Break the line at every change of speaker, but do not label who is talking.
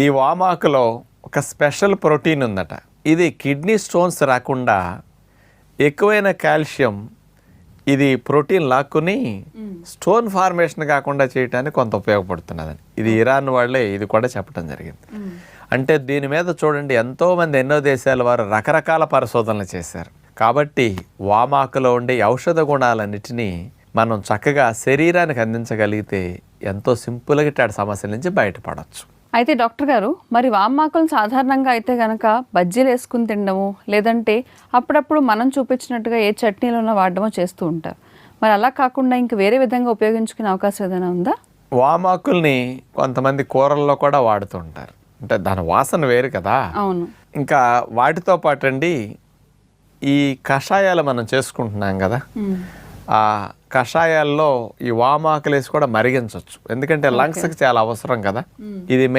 ఈ వామాకులో ఒక special protein ఉందట. ఇది కిడ్నీ స్టోన్స్ రాకుండా ఎక్కువైన కాల్షియం ఇది ప్రోటీన్ లాక్కుని స్టోన్ ఫార్మేషన్ కాకుండా చేయడానికి కొంత ఉపయోగపడుతున్నదని ఇది ఇరాన్ వాళ్ళే ఇది కూడా చెప్పడం జరిగింది. అంటే దీని మీద చూడండి ఎంతోమంది ఎన్నో దేశాల వారు రకరకాల పరిశోధనలు చేశారు. కాబట్టి వామాకులో ఉండే ఔషధ గుణాలన్నిటినీ మనం చక్కగా శరీరానికి అందించగలిగితే ఎంతో సింపుల్గా ఇట్లాంటి సమస్యల నుంచి బయటపడవచ్చు.
అయితే డాక్టర్ గారు, మరి వామాకులను సాధారణంగా అయితే కనుక బజ్జీలు వేసుకుని తినడము, లేదంటే అప్పుడప్పుడు మనం చూపించినట్టుగా ఏ చట్నీలోనో వాడడమో చేస్తూ ఉంటారు. మరి అలా కాకుండా ఇంక వేరే విధంగా ఉపయోగించుకునే అవకాశం ఏదైనా ఉందా?
వామాకుల్ని కొంతమంది కూరల్లో కూడా వాడుతూ ఉంటారు. అంటే దాని వాసన వేరు కదా.
అవును.
ఇంకా వాటితో పాటు అండి ఈ కషాయాలు మనం చేసుకుంటున్నాం కదా, ఆ కషాయాల్లో ఈ వామాకులు వేసి కూడా మరిగించవచ్చు. ఎందుకంటే లంగ్స్కి చాలా అవసరం కదా. ఇది